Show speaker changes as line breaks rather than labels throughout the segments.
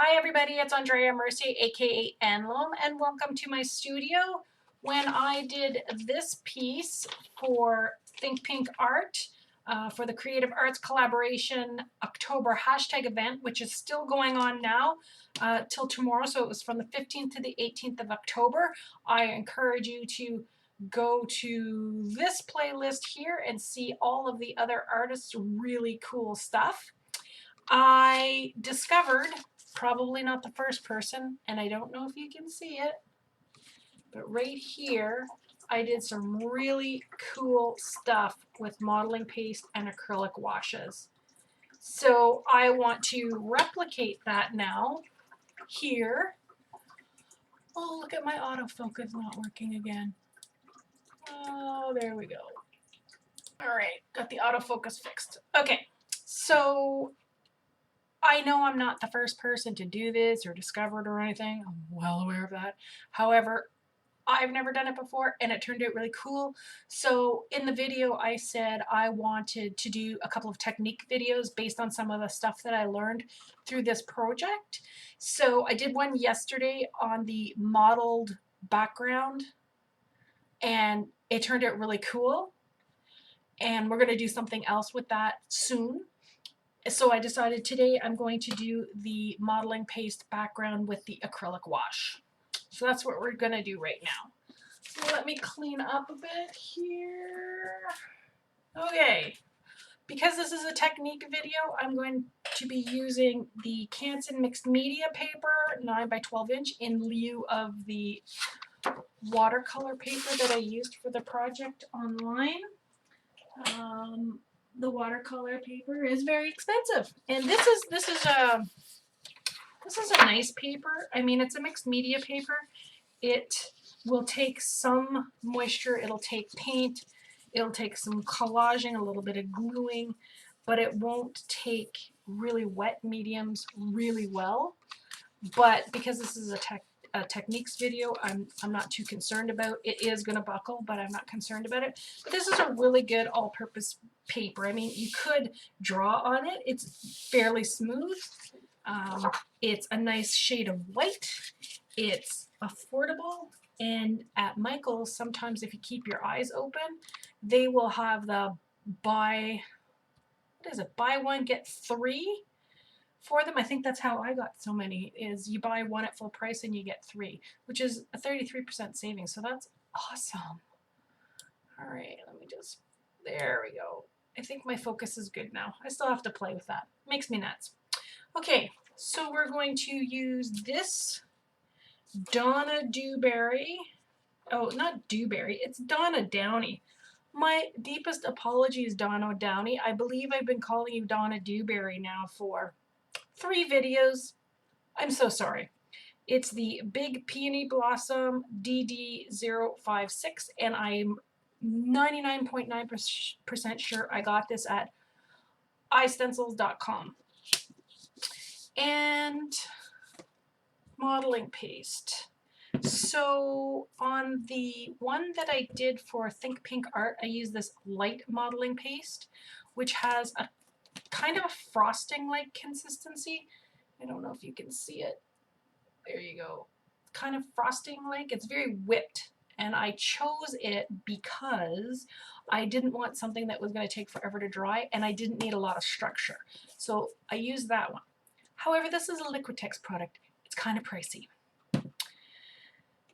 Hi everybody, it's Andrea Mercier, aka Anlom, and welcome to my studio. When I did this piece for Think Pink Art for the Creative Arts Collaboration October hashtag event, which is still going on now till tomorrow, so it was from the 15th to the 18th of October. I encourage you to go to this playlist here and see all of the other artists' really cool stuff. I discovered, probably not the first person, and I don't know if you can see it, but right here I did some really cool stuff with modeling paste and acrylic washes. So I want to replicate that now here. Oh, look at my autofocus not working again. Oh, there we go. All right, got the autofocus fixed. Okay, so I know I'm not the first person to do this or discover it or anything. I'm well aware of that. However, I've never done it before and it turned out really cool. So in the video I said I wanted to do a couple of technique videos based on some of the stuff that I learned through this project. So I did one yesterday on the modeled background and it turned out really cool. And we're going to do something else with that soon. So I decided today I'm going to do the modeling paste background with the acrylic wash. So that's what we're going to do right now. So let me clean up a bit here. Okay, because this is a technique video, I'm going to be using the Canson mixed media paper, 9 by 12 inch, in lieu of the watercolor paper that I used for the project online. The watercolor paper is very expensive, and this is a nice paper. I mean, it's a mixed media paper. It will take some moisture, it'll take paint, it'll take some collaging, a little bit of gluing, but it won't take really wet mediums really well. But because this is a techniques video, I'm not too concerned about it. It is going to buckle, but I'm not concerned about it. But this is a really good all-purpose paper. I mean, you could draw on it. It's fairly smooth. It's a nice shade of white. It's affordable. And at Michael's, sometimes if you keep your eyes open, they will have the buy one, get three for them. I think that's how I got so many, is you buy one at full price and you get three, which is a 33% savings. So that's awesome. All right, let me just, there we go. I think my focus is good now. I still have to play with that. Makes me nuts. Okay, so we're going to use this Donna Dewberry. Oh, not Dewberry, it's Donna Downey. My deepest apologies, Donna Downey. I believe I've been calling you Donna Dewberry now for 3 videos. I'm so sorry. It's the Big Peony Blossom DD056, and I'm 99.9% sure I got this at istencils.com. And modeling paste. So on the one that I did for Think Pink Art, I used this light modeling paste, which has a kind of a frosting-like consistency. I don't know if you can see it. There you go. Kind of frosting-like. It's very whipped. And I chose it because I didn't want something that was going to take forever to dry, and I didn't need a lot of structure. So I used that one. However, this is a Liquitex product. It's kind of pricey.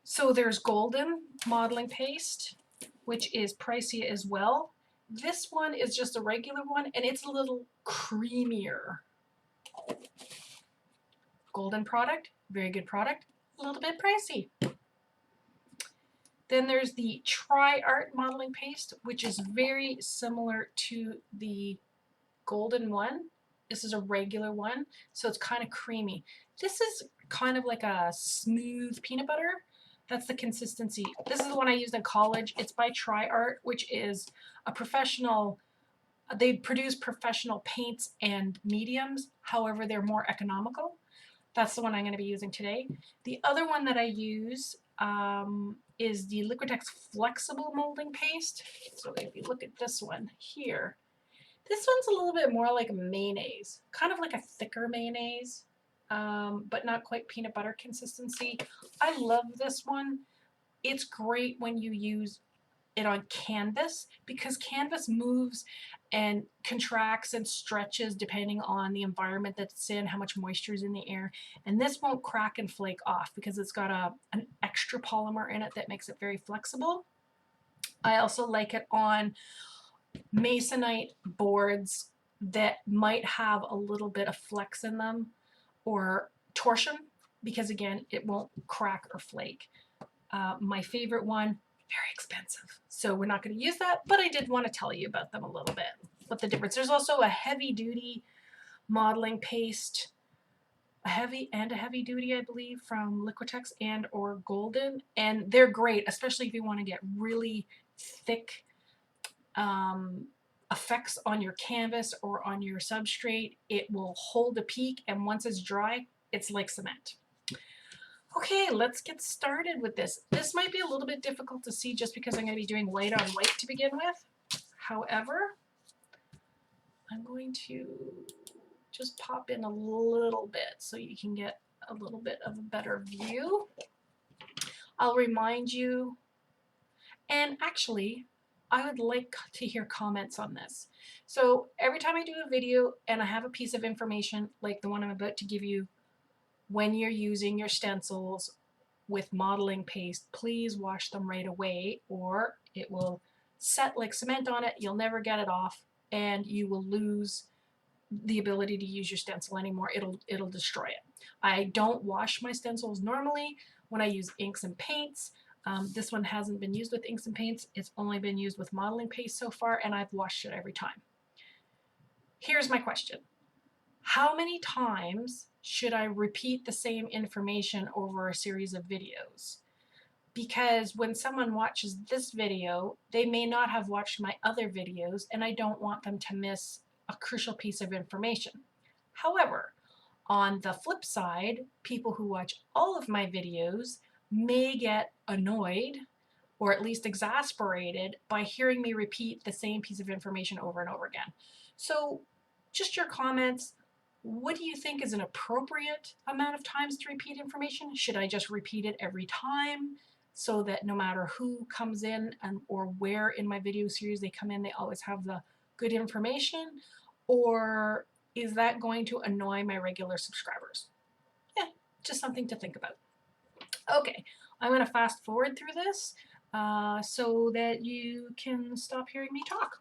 So there's Golden modeling paste, which is pricey as well. This one is just a regular one, and it's a little creamier. Golden product, very good product, a little bit pricey. Then there's the Tri Art modeling paste, which is very similar to the Golden one. This is a regular one, so it's kind of creamy. This is kind of like a smooth peanut butter. That's the consistency. This is the one I used in college. It's by Tri Art, which is a professional. They produce professional paints and mediums. However, they're more economical. That's the one I'm going to be using today. The other one that I use is the Liquitex Flexible Molding Paste. So if you look at this one here, this one's a little bit more like mayonnaise, kind of like a thicker mayonnaise. but not quite peanut butter consistency. I love this one. It's great when you use it on canvas because canvas moves and contracts and stretches depending on the environment that it's in, how much moisture is in the air. And this won't crack and flake off because it's got an extra polymer in it that makes it very flexible. I also like it on masonite boards that might have a little bit of flex in them or torsion because again, it won't crack or flake. My favorite one, very expensive. So we're not going to use that, but I did want to tell you about them a little bit. What the difference. There's also a heavy duty modeling paste, a heavy duty, I believe, from Liquitex and or Golden. And they're great, especially if you want to get really thick effects on your canvas or on your substrate. It will hold a peak, and once it's dry, it's like cement. Okay, let's get started with this. This might be a little bit difficult to see just because I'm going to be doing white on white to begin with. However, I'm going to just pop in a little bit so you can get a little bit of a better view. I'll remind you, and actually, I would like to hear comments on this. So every time I do a video and I have a piece of information like the one I'm about to give you, when you're using your stencils with modeling paste, please wash them right away or it will set like cement on it. You'll never get it off and you will lose the ability to use your stencil anymore. It'll destroy it. I don't wash my stencils normally when I use inks and paints. This one hasn't been used with inks and paints. It's only been used with modeling paste so far, and I've washed it every time. Here's my question. How many times should I repeat the same information over a series of videos? Because when someone watches this video, they may not have watched my other videos, and I don't want them to miss a crucial piece of information. However, on the flip side, people who watch all of my videos may get annoyed or at least exasperated by hearing me repeat the same piece of information over and over again. So just your comments. What do you think is an appropriate amount of times to repeat information? Should I just repeat it every time so that no matter who comes in and or where in my video series they come in, they always have the good information? Or is that going to annoy my regular subscribers? Yeah, just something to think about. Okay, I'm going to fast forward through this so that you can stop hearing me talk.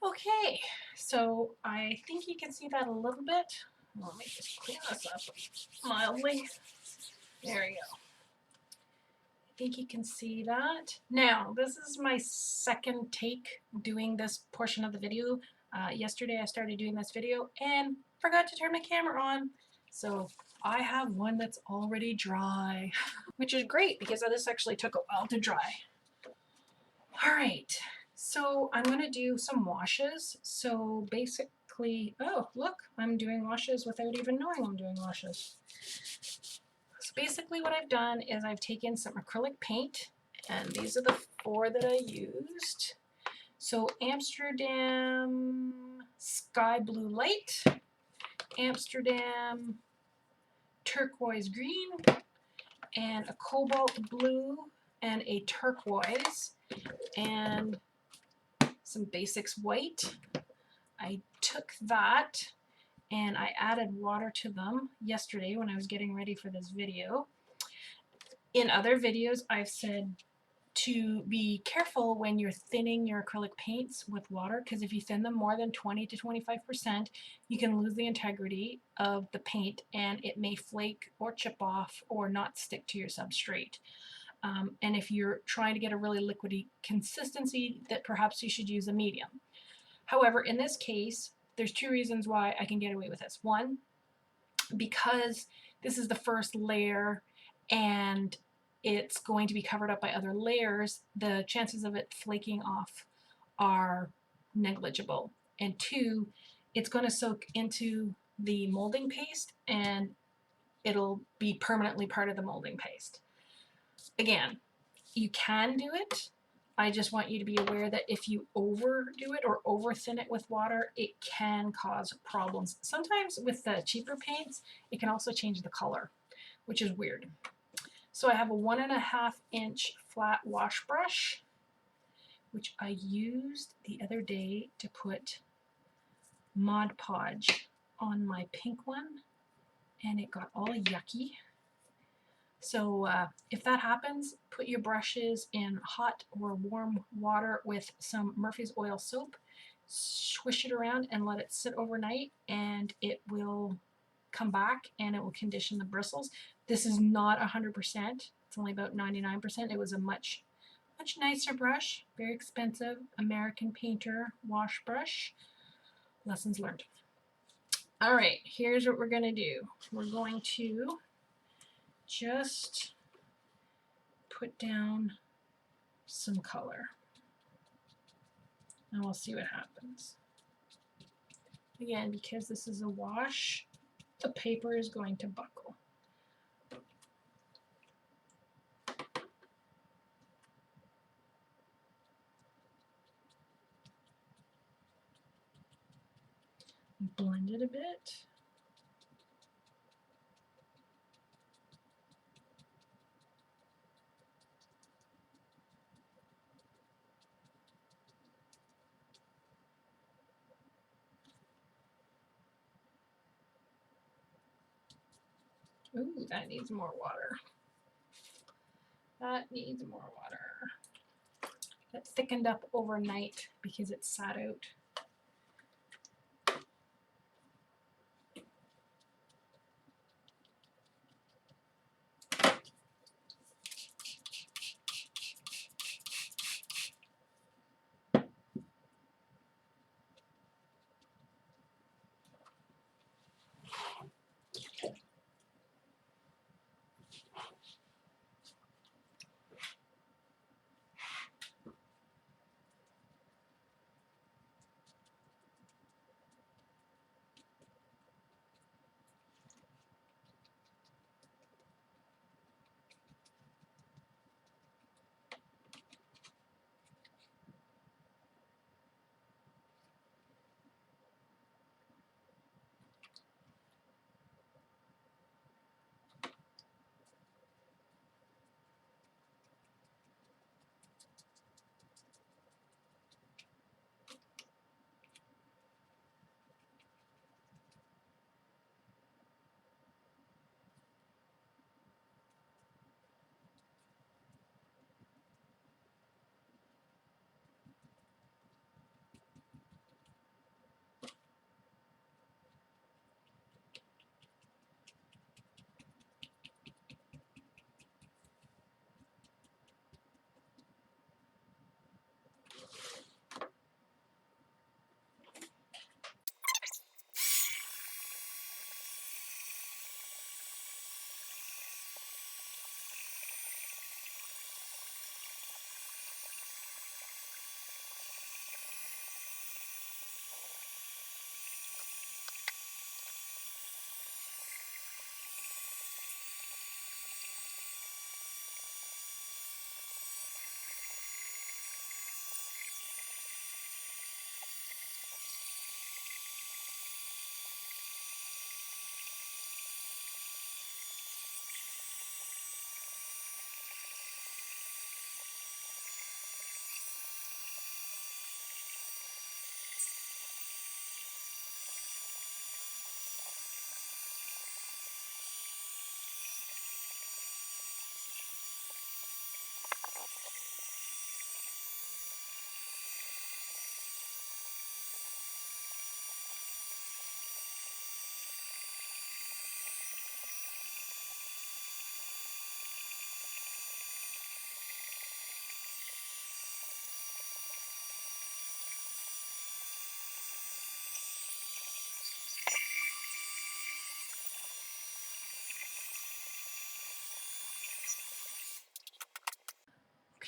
Okay, so I think you can see that a little bit. Let me just clean this up mildly. There we go. I think you can see that. Now, this is my second take doing this portion of the video. Yesterday I started doing this video and forgot to turn my camera on. So I have one that's already dry, which is great because this actually took a while to dry. All right, so I'm going to do some washes. So basically, oh, look, I'm doing washes without even knowing I'm doing washes. So basically what I've done is I've taken some acrylic paint, and these are the 4 that I used. So Amsterdam Sky Blue Light, Amsterdam Turquoise Green, and a Cobalt Blue, and a Turquoise, and some basics white. I took that and I added water to them yesterday when I was getting ready for this video. In other videos, I've said to be careful when you're thinning your acrylic paints with water, because if you thin them more than 20 to 25%, you can lose the integrity of the paint and it may flake or chip off or not stick to your substrate. And if you're trying to get a really liquidy consistency, that perhaps you should use a medium. However, in this case, there's two reasons why I can get away with this. One, because this is the first layer and it's going to be covered up by other layers, the chances of it flaking off are negligible. And two, it's going to soak into the molding paste and it'll be permanently part of the molding paste. Again, you can do it. I just want you to be aware that if you overdo it or over thin it with water, it can cause problems. Sometimes with the cheaper paints, it can also change the color, which is weird. So I have a 1.5 inch flat wash brush, which I used the other day to put Mod Podge on my pink one, and it got all yucky. So if that happens, put your brushes in hot or warm water with some Murphy's oil soap, swish it around and let it sit overnight, and it will come back and it will condition the bristles. This is not 100%, it's only about 99%. It was a much nicer brush, very expensive American Painter wash brush. Lessons learned. All right, here's what we're going to do. We're going to just put down some color and we'll see what happens. Again, because this is a wash, the paper is going to buckle. Blend it a bit. Ooh, that needs more water. That needs more water. That thickened up overnight because it sat out.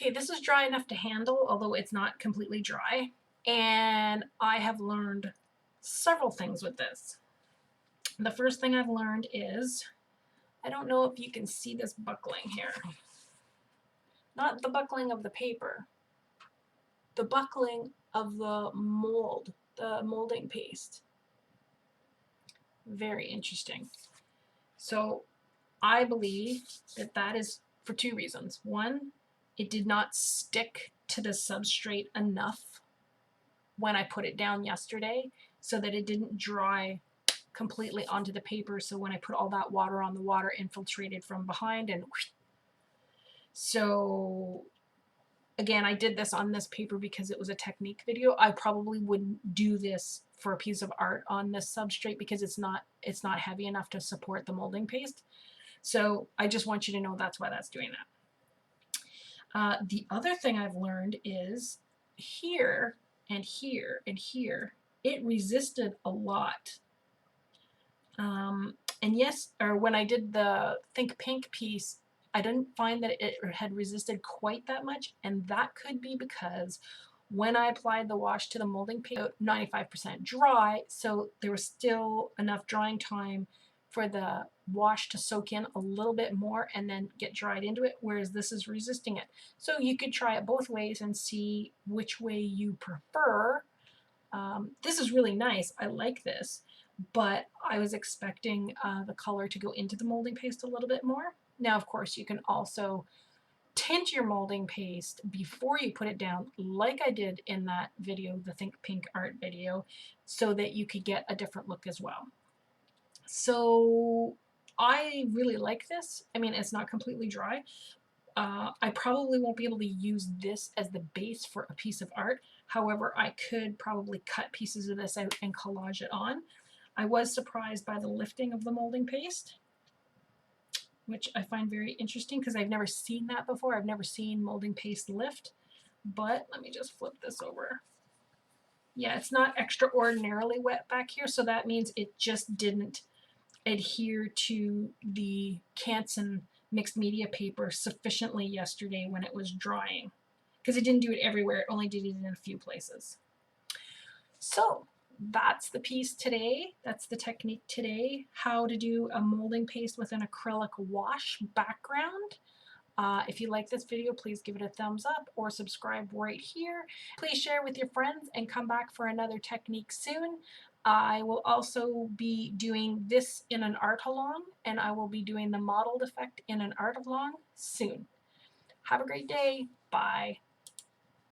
Okay, this is dry enough to handle, although it's not completely dry. And I have learned several things with this. The first thing I've learned is, I don't know if you can see this buckling here. Not the buckling of the paper, the buckling of the mold, the molding paste. Very interesting. So I believe that that is for two reasons. One, it did not stick to the substrate enough when I put it down yesterday so that it didn't dry completely onto the paper. So when I put all that water on, the water infiltrated from behind and so again, I did this on this paper because it was a technique video. I probably wouldn't do this for a piece of art on this substrate because it's not heavy enough to support the molding paste. So I just want you to know that's why that's doing that. The other thing I've learned is here and here and here, it resisted a lot. And yes, or when I did the Think Pink piece, I didn't find that it had resisted quite that much, and that could be because when I applied the wash to the molding paste, 95% dry, so there was still enough drying time for the wash to soak in a little bit more and then get dried into it, whereas this is resisting it. So you could try it both ways and see which way you prefer. This is really nice. I like this, but I was expecting the color to go into the molding paste a little bit more. Now, of course, you can also tint your molding paste before you put it down, like I did in that video, the Think Pink art video, so that you could get a different look as well. So I really like this. I mean, it's not completely dry. I probably won't be able to use this as the base for a piece of art. However, I could probably cut pieces of this out and collage it on. I was surprised by the lifting of the molding paste, which I find very interesting because I've never seen that before. I've never seen molding paste lift, but let me just flip this over. Yeah, it's not extraordinarily wet back here, so that means it just didn't adhere to the Canson mixed media paper sufficiently yesterday when it was drying, because it didn't do it everywhere, it only did it in a few places. So that's the piece today. That's the technique today, how to do a molding paste with an acrylic wash background. If you like this video, please give it a thumbs up or subscribe right here. Please share with your friends and come back for another technique soon. I will also be doing this in an art along, and I will be doing the modeled effect in an art along soon. Have a great day. Bye.